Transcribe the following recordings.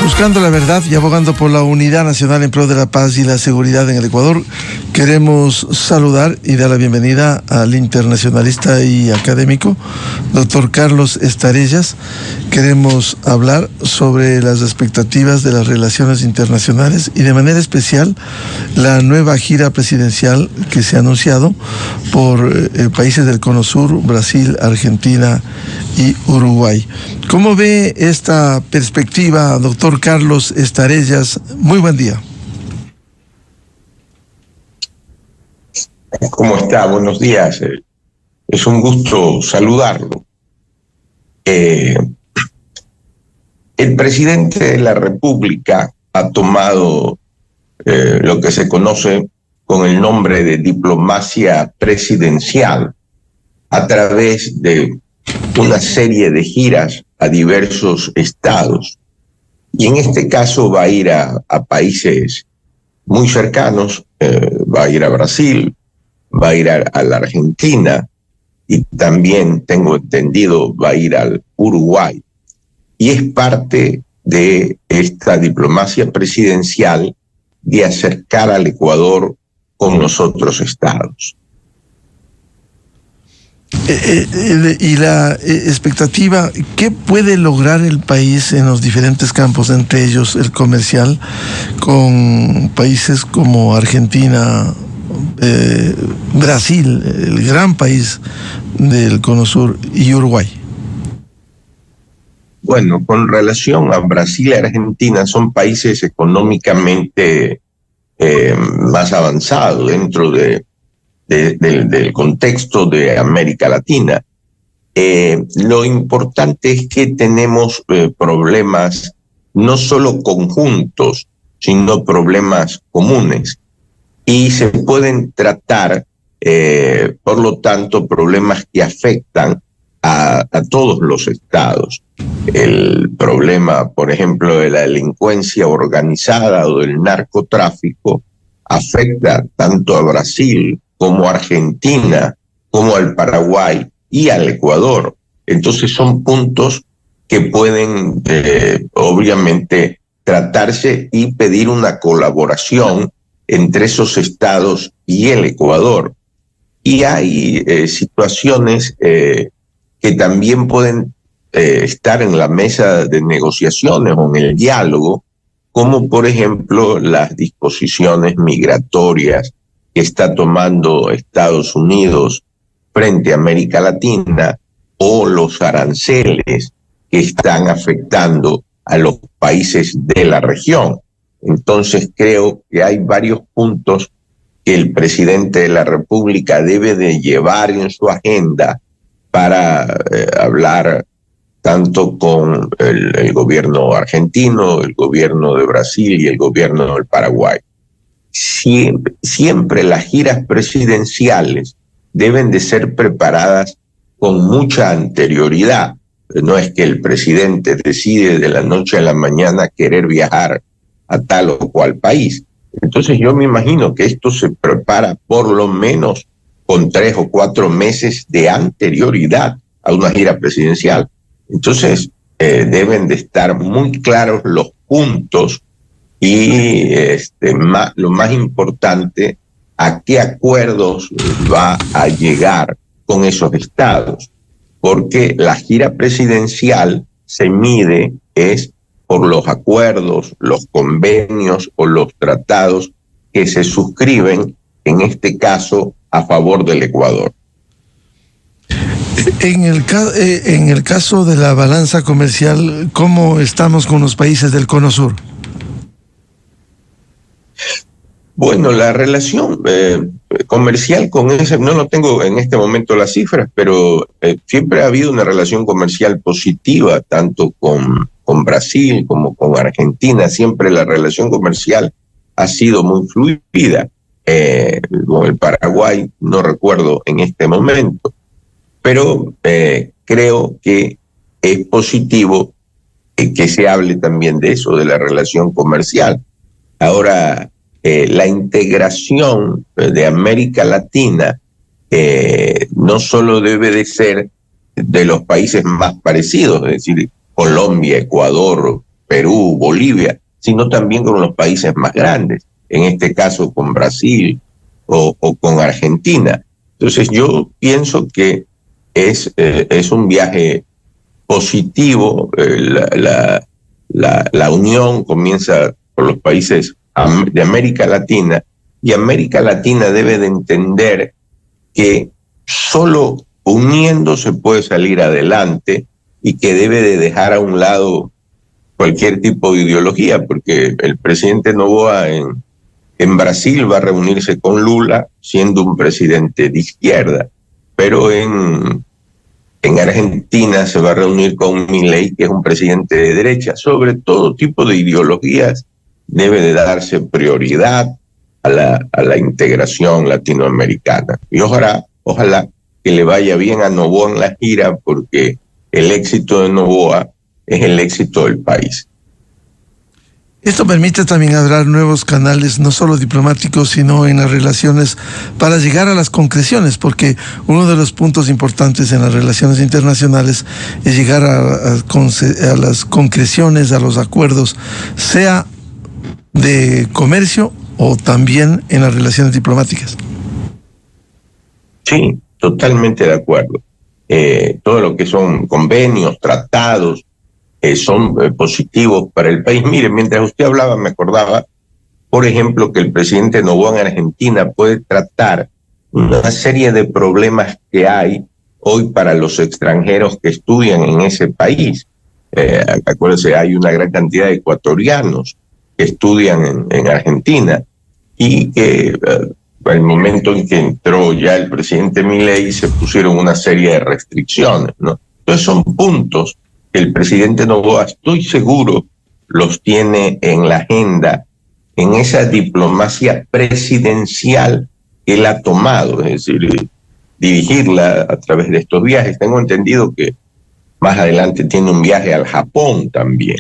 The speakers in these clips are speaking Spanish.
Buscando la verdad y abogando por la unidad nacional en pro de la paz y la seguridad en el Ecuador, queremos saludar y dar la bienvenida al internacionalista y académico, doctor Carlos Estarellas. Queremos hablar sobre las expectativas de las relaciones internacionales y de manera especial la nueva gira presidencial que se ha anunciado por países del Cono Sur, Brasil, Argentina y Uruguay. ¿Cómo ve esta perspectiva, doctor Carlos Estarellas? Muy buen día. ¿Cómo está? Buenos días. Es un gusto saludarlo. El presidente de la República ha tomado lo que se conoce con el nombre de diplomacia presidencial a través de una serie de giras a diversos estados. Y en este caso va a ir a países muy cercanos, va a ir a Brasil, va a ir a la Argentina y también, tengo entendido, va a ir al Uruguay. Y es parte de esta diplomacia presidencial de acercar al Ecuador con los otros estados. Y la expectativa, ¿qué puede lograr el país en los diferentes campos, entre ellos el comercial, con países como Argentina, Brasil, el gran país del Cono Sur, y Uruguay? Bueno, con relación a Brasil y Argentina, son países económicamente más avanzados dentro del contexto de América Latina. Lo importante es que tenemos problemas no solo conjuntos, sino problemas comunes. Y se pueden tratar, por lo tanto, problemas que afectan a todos los estados. El problema, por ejemplo, de la delincuencia organizada o del narcotráfico afecta tanto a Brasil como a Argentina, como al Paraguay y al Ecuador. Entonces son puntos que pueden, obviamente, tratarse y pedir una colaboración entre esos estados y el Ecuador. Y hay situaciones que también pueden estar en la mesa de negociaciones o en el diálogo, como por ejemplo las disposiciones migratorias que está tomando Estados Unidos frente a América Latina, o los aranceles que están afectando a los países de la región. Entonces creo que hay varios puntos que el presidente de la República debe de llevar en su agenda para hablar tanto con el gobierno argentino, el gobierno de Brasil y el gobierno del Paraguay. Siempre las giras presidenciales deben de ser preparadas con mucha anterioridad. No es que el presidente decide de la noche a la mañana querer viajar a tal o cual país. Entonces yo me imagino que esto se prepara por lo menos con 3 o 4 meses de anterioridad a una gira presidencial. Entonces deben de estar muy claros los puntos y lo más importante, a qué acuerdos va a llegar con esos estados, porque la gira presidencial se mide por los acuerdos, los convenios o los tratados que se suscriben, en este caso, a favor del Ecuador. En el caso de la balanza comercial, ¿cómo estamos con los países del Cono Sur? Bueno, la relación comercial con ese, no lo tengo en este momento las cifras, pero siempre ha habido una relación comercial positiva, tanto con Brasil como con Argentina. Siempre la relación comercial ha sido muy fluida. Con el Paraguay no recuerdo en este momento, pero creo que es positivo que se hable también de eso, de la relación comercial. Ahora, la integración de América Latina no solo debe de ser de los países más parecidos, es decir, Colombia, Ecuador, Perú, Bolivia, sino también con los países más grandes, en este caso con Brasil o con Argentina. Entonces yo pienso que es un viaje positivo. La unión comienza por los países de América Latina, y América Latina debe de entender que solo uniendo se puede salir adelante, y que debe de dejar a un lado cualquier tipo de ideología, porque el presidente Noboa en Brasil va a reunirse con Lula siendo un presidente de izquierda, pero en Argentina se va a reunir con Milei, que es un presidente de derecha. Sobre todo tipo de ideologías debe de darse prioridad a la integración latinoamericana. Y ojalá que le vaya bien a Noboa en la gira, porque el éxito de Noboa es el éxito del país. Esto permite también abrir nuevos canales, no solo diplomáticos, sino en las relaciones, para llegar a las concreciones, porque uno de los puntos importantes en las relaciones internacionales es llegar a las concreciones, a los acuerdos, sea de comercio o también en las relaciones diplomáticas. Sí, totalmente de acuerdo. Todo lo que son convenios, tratados, son positivos para el país. Mire, mientras usted hablaba, me acordaba, por ejemplo, que el presidente Noboa en Argentina puede tratar una serie de problemas que hay hoy para los extranjeros que estudian en ese país. Acuérdense, hay una gran cantidad de ecuatorianos que estudian en Argentina, y que al momento en que entró ya el presidente Milei se pusieron una serie de restricciones, ¿no? Entonces son puntos que el presidente Noboa, estoy seguro, los tiene en la agenda, en esa diplomacia presidencial que él ha tomado, es decir, dirigirla a través de estos viajes. Tengo entendido que más adelante tiene un viaje al Japón también.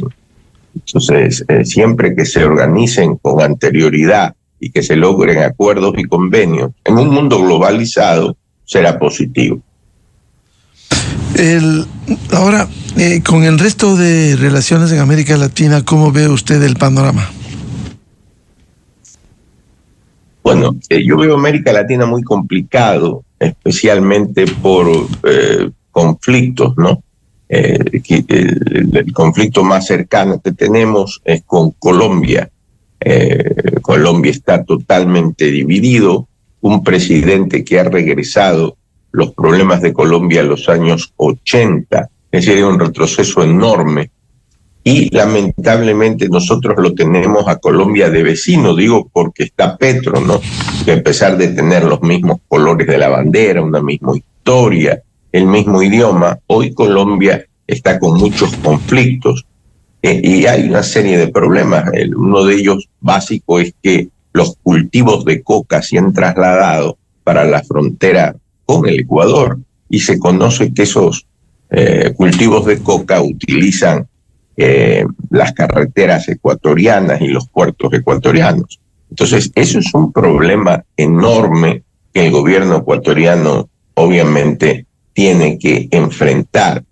Entonces, siempre que se organicen con anterioridad y que se logren acuerdos y convenios en un mundo globalizado, será positivo. Ahora, con el resto de relaciones en América Latina, ¿cómo ve usted el panorama? Bueno, yo veo América Latina muy complicado, especialmente por conflictos, ¿no? El conflicto más cercano que tenemos es con Colombia. Colombia está totalmente dividido. Un presidente que ha regresado los problemas de Colombia a los años 80, es decir, un retroceso enorme, y lamentablemente nosotros lo tenemos a Colombia de vecino, digo porque está Petro, ¿no? Que a pesar de tener los mismos colores de la bandera, una misma historia, el mismo idioma, hoy Colombia está con muchos conflictos, y hay una serie de problemas. Uno de ellos básico es que los cultivos de coca se han trasladado para la frontera con el Ecuador, y se conoce que esos cultivos de coca utilizan las carreteras ecuatorianas y los puertos ecuatorianos. Entonces, eso es un problema enorme que el gobierno ecuatoriano obviamente tiene que enfrentar.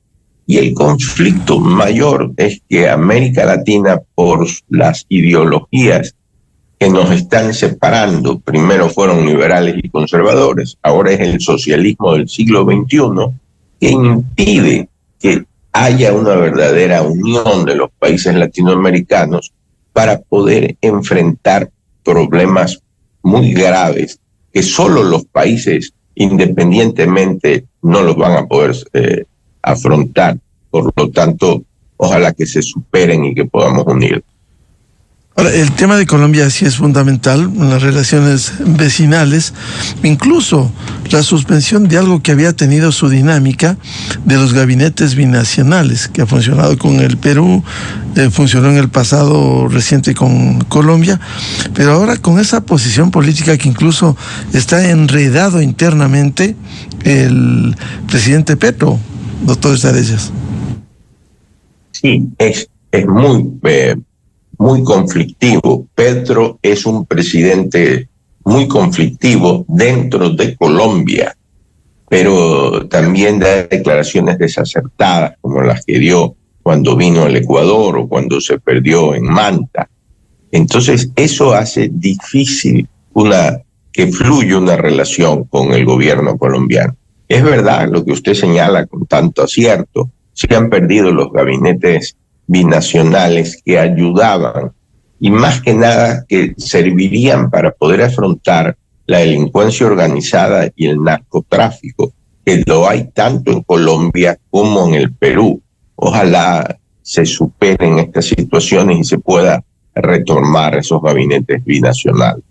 Y el conflicto mayor es que América Latina, por las ideologías que nos están separando, primero fueron liberales y conservadores, ahora es el socialismo del siglo XXI, que impide que haya una verdadera unión de los países latinoamericanos para poder enfrentar problemas muy graves que solo los países independientemente no los van a poder afrontar. Por lo tanto, ojalá que se superen y que podamos unir. Ahora, el tema de Colombia sí es fundamental en las relaciones vecinales, incluso la suspensión de algo que había tenido su dinámica de los gabinetes binacionales, que ha funcionado con el Perú, funcionó en el pasado reciente con Colombia, pero ahora con esa posición política que incluso está enredado internamente el presidente Petro, doctor Starellas. Sí, es muy conflictivo. Petro es un presidente muy conflictivo dentro de Colombia, pero también da declaraciones desacertadas como las que dio cuando vino al Ecuador o cuando se perdió en Manta. Entonces, eso hace difícil que fluya una relación con el gobierno colombiano. Es verdad lo que usted señala con tanto acierto, se han perdido los gabinetes binacionales que ayudaban y más que nada que servirían para poder afrontar la delincuencia organizada y el narcotráfico, que lo hay tanto en Colombia como en el Perú. Ojalá se superen estas situaciones y se pueda retomar esos gabinetes binacionales.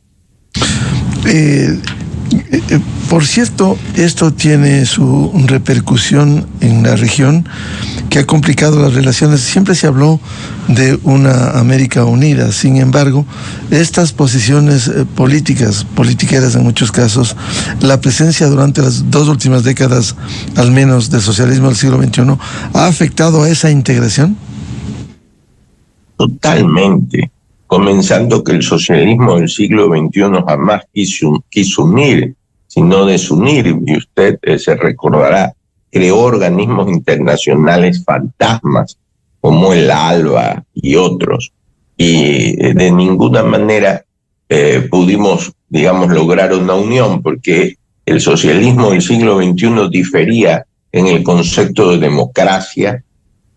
Por cierto, esto tiene su repercusión en la región que ha complicado las relaciones. Siempre se habló de una América unida. Sin embargo, estas posiciones politiqueras en muchos casos, la presencia durante las 2 últimas décadas, al menos del socialismo del siglo XXI, ¿ha afectado a esa integración? Totalmente. Comenzando que el socialismo del siglo XXI jamás quiso unir, sino desunir, y usted se recordará, creó organismos internacionales fantasmas como el ALBA y otros, y de ninguna manera pudimos, digamos, lograr una unión, porque el socialismo del siglo XXI difería en el concepto de democracia,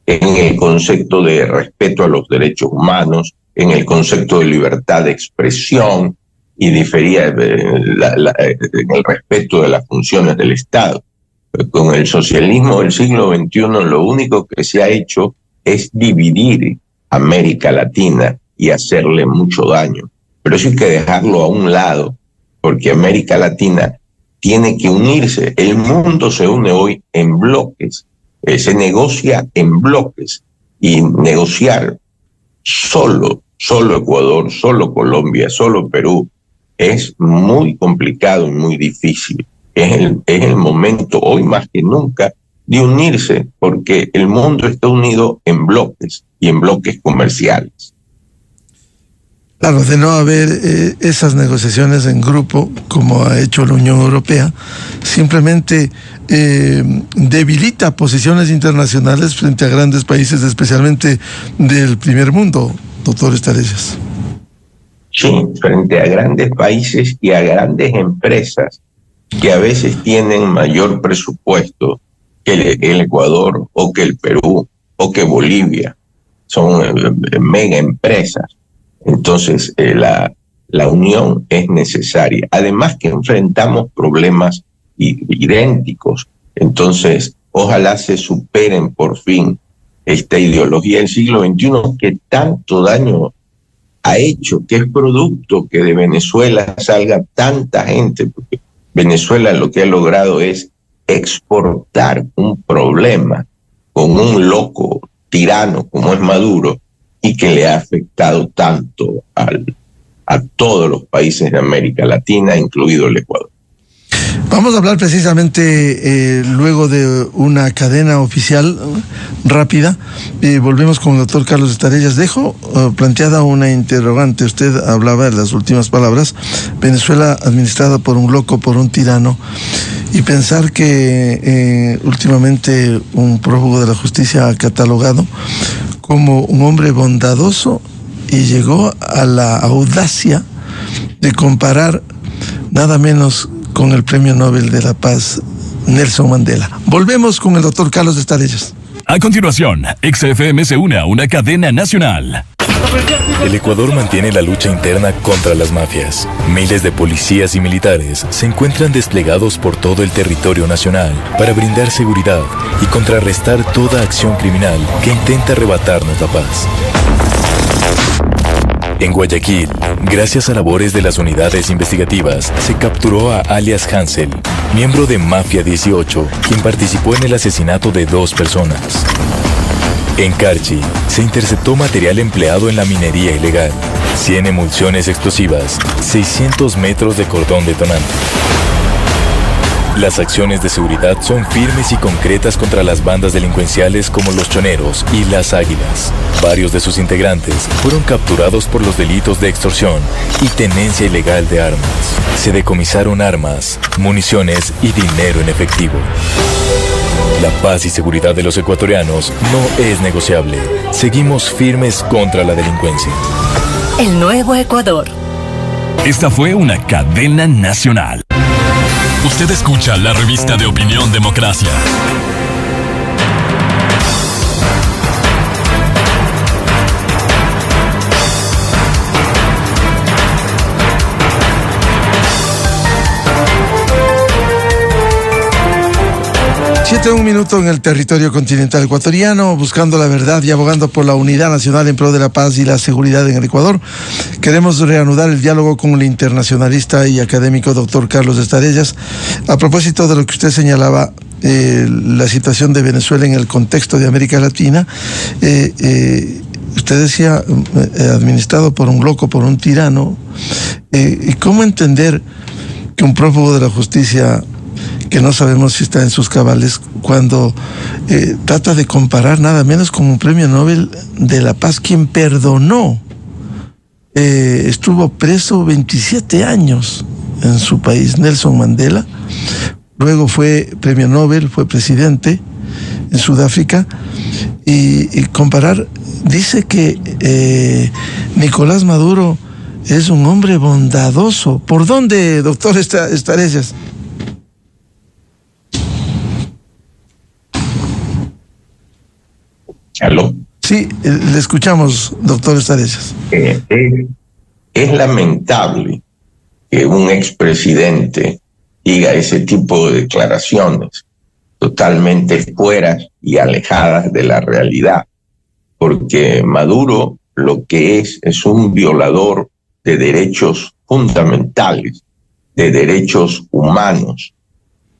en el concepto de respeto a los derechos humanos, en el concepto de libertad de expresión, y difería en el respeto de las funciones del Estado. Con el socialismo del siglo XXI lo único que se ha hecho es dividir América Latina y hacerle mucho daño. Pero eso hay que dejarlo a un lado, porque América Latina tiene que unirse. El mundo se une hoy en bloques, se negocia en bloques, y negociar solo Ecuador, solo Colombia, solo Perú, es muy complicado y muy difícil. Es el momento, hoy más que nunca, de unirse, porque el mundo está unido en bloques y en bloques comerciales. Claro, de no haber esas negociaciones en grupo, como ha hecho la Unión Europea, simplemente debilita posiciones internacionales frente a grandes países, especialmente del primer mundo, doctor Estarellas. Sí, frente a grandes países y a grandes empresas que a veces tienen mayor presupuesto que el Ecuador o que el Perú o que Bolivia. Son mega empresas. Entonces, la unión es necesaria. Además que enfrentamos problemas idénticos. Entonces, ojalá se superen por fin esta ideología del siglo XXI que tanto daño ha hecho, que es producto que de Venezuela salga tanta gente, porque Venezuela lo que ha logrado es exportar un problema con un loco tirano como es Maduro, y que le ha afectado tanto a todos los países de América Latina, incluido el Ecuador. Vamos a hablar precisamente luego de una cadena oficial rápida. Volvemos con el doctor Carlos Estarellas. Dejo planteada una interrogante. Usted hablaba en las últimas palabras, Venezuela administrada por un loco, por un tirano, y pensar que últimamente un prófugo de la justicia ha catalogado como un hombre bondadoso y llegó a la audacia de comparar nada menos con el Premio Nobel de la Paz, Nelson Mandela. Volvemos con el doctor Carlos Estarellas. A continuación, XFM se une a una cadena nacional. El Ecuador mantiene la lucha interna contra las mafias. Miles de policías y militares se encuentran desplegados por todo el territorio nacional para brindar seguridad y contrarrestar toda acción criminal que intenta arrebatarnos la paz. En Guayaquil, gracias a labores de las unidades investigativas, se capturó a alias Hansel, miembro de Mafia 18, quien participó en el asesinato de 2 personas. En Carchi, se interceptó material empleado en la minería ilegal, 100 emulsiones explosivas, 600 metros de cordón detonante. Las acciones de seguridad son firmes y concretas contra las bandas delincuenciales como los Choneros y las Águilas. Varios de sus integrantes fueron capturados por los delitos de extorsión y tenencia ilegal de armas. Se decomisaron armas, municiones y dinero en efectivo. La paz y seguridad de los ecuatorianos no es negociable. Seguimos firmes contra la delincuencia. El nuevo Ecuador. Esta fue una cadena nacional. Usted escucha la revista de opinión Democracia. Un minuto en el territorio continental ecuatoriano, buscando la verdad y abogando por la unidad nacional en pro de la paz y la seguridad en el Ecuador. Queremos reanudar el diálogo con el internacionalista y académico doctor Carlos Estarellas. A propósito de lo que usted señalaba, la situación de Venezuela en el contexto de América Latina, usted decía, administrado por un loco, por un tirano. ¿Cómo entender que un prófugo de la justicia, que no sabemos si está en sus cabales, cuando trata de comparar nada menos con un premio Nobel de la Paz, quien perdonó, estuvo preso 27 años en su país, Nelson Mandela, luego fue premio Nobel, fue presidente en Sudáfrica, y comparar, dice que Nicolás Maduro es un hombre bondadoso. ¿Por dónde, doctor Estarellas? ¿Aló? Sí, le escuchamos, doctor Estarellas. Es lamentable que un expresidente diga ese tipo de declaraciones totalmente fuera y alejadas de la realidad, porque Maduro lo que es un violador de derechos fundamentales, de derechos humanos,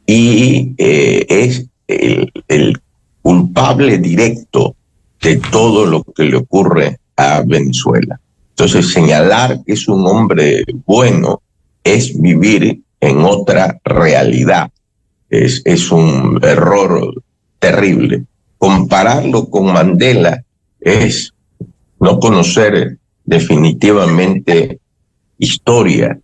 y es el culpable directo de todo lo que le ocurre a Venezuela. Entonces, señalar que es un hombre bueno es vivir en otra realidad. Es un error terrible. Compararlo con Mandela es no conocer definitivamente historia.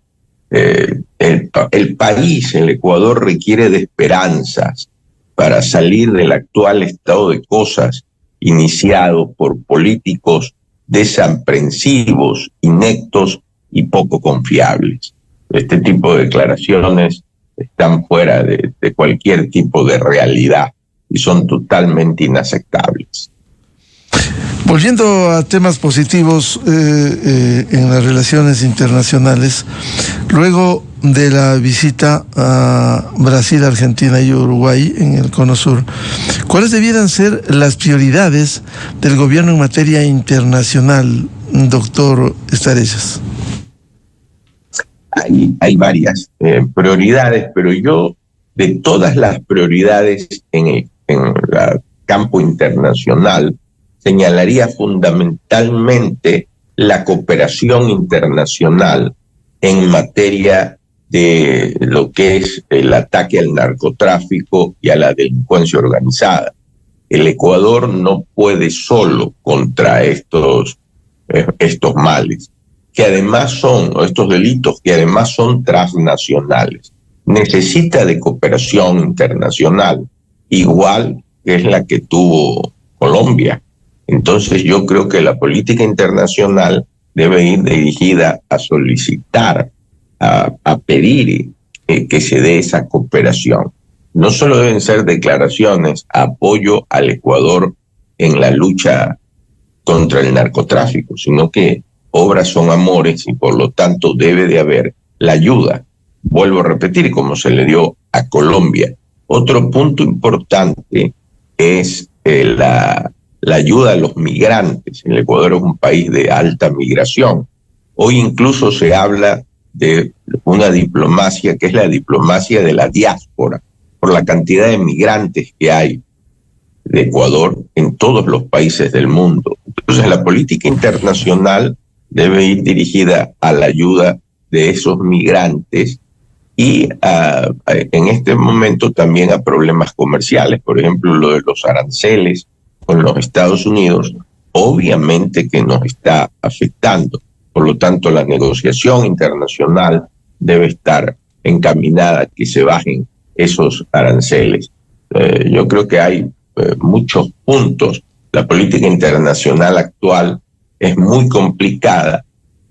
El país, el Ecuador, requiere de esperanzas para salir del actual estado de cosas iniciado por políticos desaprensivos, ineptos y poco confiables. Este tipo de declaraciones están fuera de cualquier tipo de realidad y son totalmente inaceptables. Volviendo a temas positivos en las relaciones internacionales, luego de la visita a Brasil, Argentina y Uruguay en el Cono Sur, ¿cuáles debieran ser las prioridades del gobierno en materia internacional, doctor Estarellas? Hay varias prioridades, pero yo, de todas las prioridades en el campo internacional, señalaría fundamentalmente la cooperación internacional en materia de lo que es el ataque al narcotráfico y a la delincuencia organizada. El Ecuador no puede solo contra estos males, que además son, o estos delitos que además son transnacionales. Necesita de cooperación internacional, igual que es la que tuvo Colombia. Entonces yo creo que la política internacional debe ir dirigida a solicitar, a pedir que se dé esa cooperación. No solo deben ser declaraciones a apoyo al Ecuador en la lucha contra el narcotráfico, sino que obras son amores y por lo tanto debe de haber la ayuda. Vuelvo a repetir, como se le dio a Colombia. Otro punto importante es la ayuda a los migrantes. El Ecuador es un país de alta migración. Hoy incluso se habla de una diplomacia que es la diplomacia de la diáspora, por la cantidad de migrantes que hay de Ecuador en todos los países del mundo. Entonces la política internacional debe ir dirigida a la ayuda de esos migrantes y en este momento también a problemas comerciales, por ejemplo lo de los aranceles con los Estados Unidos, obviamente que nos está afectando. Por lo tanto, la negociación internacional debe estar encaminada a que se bajen esos aranceles. Yo creo que hay muchos puntos. La política internacional actual es muy complicada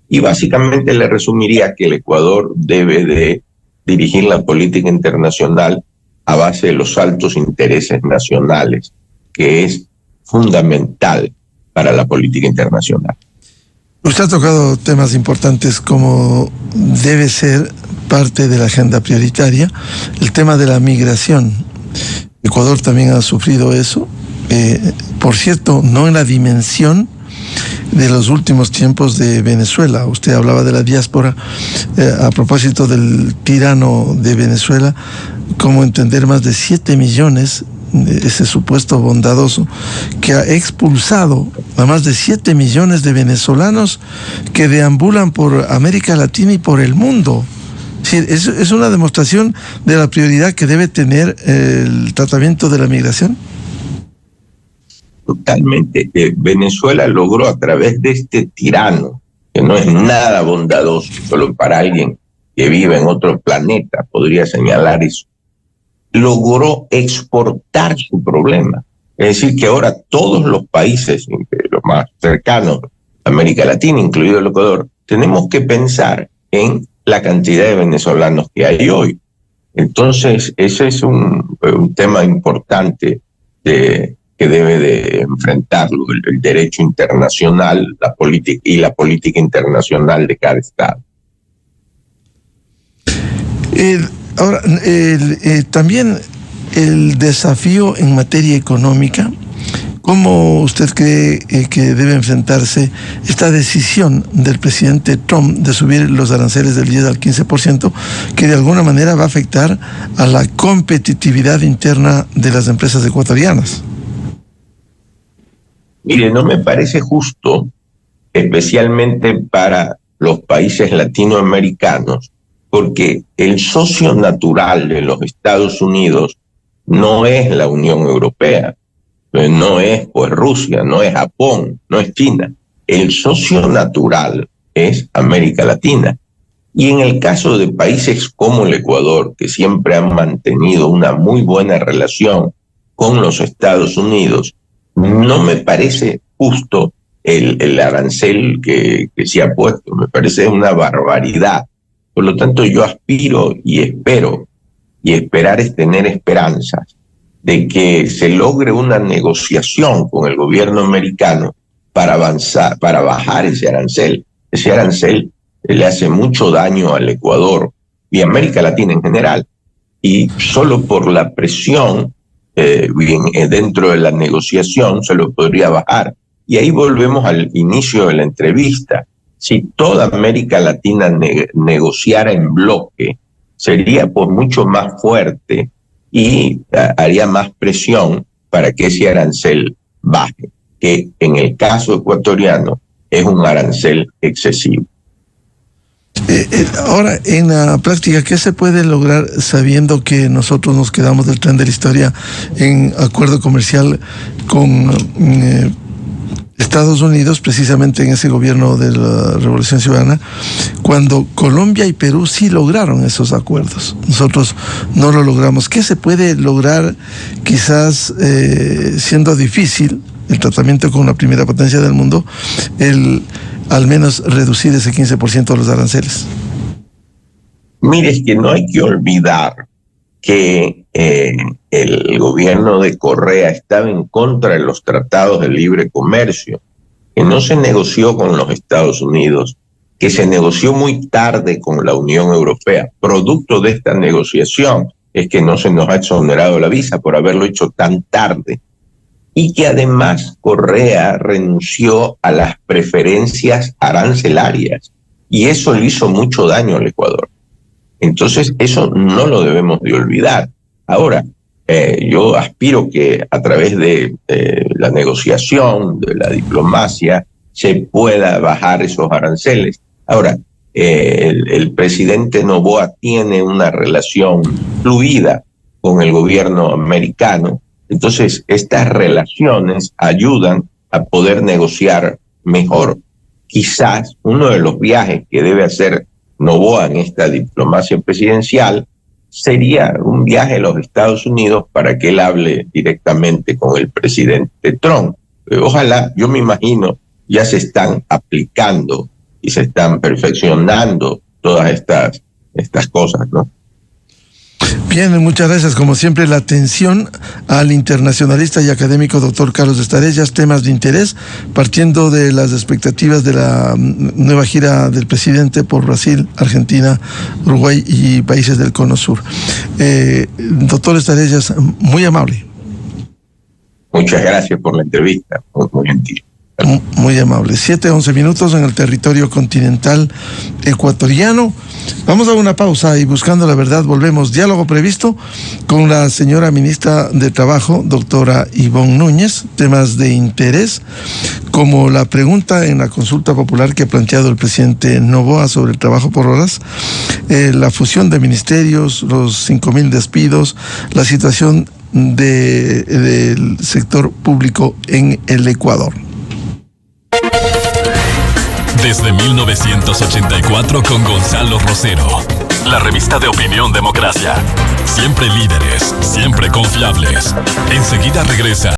y básicamente le resumiría que el Ecuador debe de dirigir la política internacional a base de los altos intereses nacionales, que es fundamental para la política internacional. Usted ha tocado temas importantes como debe ser parte de la agenda prioritaria, el tema de la migración. Ecuador también ha sufrido eso, por cierto, no en la dimensión de los últimos tiempos de Venezuela. Usted hablaba de la diáspora, a propósito del tirano de Venezuela, cómo entender más de 7 millones, ese supuesto bondadoso, que ha expulsado a más de 7 millones de venezolanos que deambulan por América Latina y por el mundo. Sí, es una demostración de la prioridad que debe tener el tratamiento de la migración. Totalmente. Venezuela logró a través de este tirano, que no es nada bondadoso, solo para alguien que vive en otro planeta podría señalar eso, logró exportar su problema. Es decir, que ahora todos los países, los más cercanos a América Latina, incluido el Ecuador, tenemos que pensar en la cantidad de venezolanos que hay hoy. Entonces, ese es un tema importante que debe de enfrentarlo el derecho internacional, la política internacional de cada Estado. Ahora, también el desafío en materia económica, ¿cómo usted cree que debe enfrentarse esta decisión del presidente Trump de subir los aranceles del 10 al 15%, que de alguna manera va a afectar a la competitividad interna de las empresas ecuatorianas? Mire, no me parece justo, especialmente para los países latinoamericanos, porque el socio natural de los Estados Unidos no es la Unión Europea, no es pues Rusia, no es Japón, no es China. El socio natural es América Latina. Y en el caso de países como el Ecuador, que siempre han mantenido una muy buena relación con los Estados Unidos, no me parece justo el arancel que se ha puesto. Me parece una barbaridad. Por lo tanto, yo aspiro y espero, y esperar es tener esperanzas, de que se logre una negociación con el gobierno americano para avanzar, para bajar ese arancel. Ese arancel le hace mucho daño al Ecuador y a América Latina en general. Y solo por la presión dentro de la negociación se lo podría bajar. Y ahí volvemos al inicio de la entrevista. Si toda América Latina negociara en bloque, sería pues mucho más fuerte y haría más presión para que ese arancel baje, que en el caso ecuatoriano es un arancel excesivo. Ahora, en la práctica, ¿qué se puede lograr sabiendo que nosotros nos quedamos del tren de la historia en acuerdo comercial con Estados Unidos, precisamente en ese gobierno de la Revolución Ciudadana, cuando Colombia y Perú sí lograron esos acuerdos? Nosotros no lo logramos. ¿Qué se puede lograr, quizás siendo difícil el tratamiento con la primera potencia del mundo, al menos reducir ese 15% de los aranceles? Mire, es que no hay que olvidar que el gobierno de Correa estaba en contra de los tratados de libre comercio, que no se negoció con los Estados Unidos, que se negoció muy tarde con la Unión Europea. Producto de esta negociación es que no se nos ha exonerado la visa por haberlo hecho tan tarde. Y que además Correa renunció a las preferencias arancelarias y eso le hizo mucho daño al Ecuador. Entonces eso no lo debemos de olvidar. Ahora, yo aspiro que a través de la negociación, de la diplomacia, se pueda bajar esos aranceles. Ahora, el presidente Noboa tiene una relación fluida con el gobierno americano. Entonces, estas relaciones ayudan a poder negociar mejor. Quizás uno de los viajes que debe hacer Noboa en esta diplomacia presidencial sería un viaje a los Estados Unidos para que él hable directamente con el presidente Trump. Ojalá, yo me imagino, ya se están aplicando y se están perfeccionando todas estas cosas, ¿no? Bien, muchas gracias. Como siempre, la atención al internacionalista y académico doctor Carlos Estarellas, temas de interés, partiendo de las expectativas de la nueva gira del presidente por Brasil, Argentina, Uruguay y países del Cono Sur. Doctor Estarellas, muy amable. Muchas gracias por la entrevista, muy gentil. Muy amable. 7:11 minutos en el territorio continental ecuatoriano. Vamos a una pausa y buscando la verdad volvemos. Diálogo previsto con la señora ministra de Trabajo, doctora Ivonne Núñez. Temas de interés como la pregunta en la consulta popular que ha planteado el presidente Noboa sobre el trabajo por horas, la fusión de ministerios, los 5,000 despidos, la situación del sector público en el Ecuador. Desde 1984 con Gonzalo Rosero. La revista de opinión Democracia. Siempre líderes, siempre confiables. Enseguida regresa.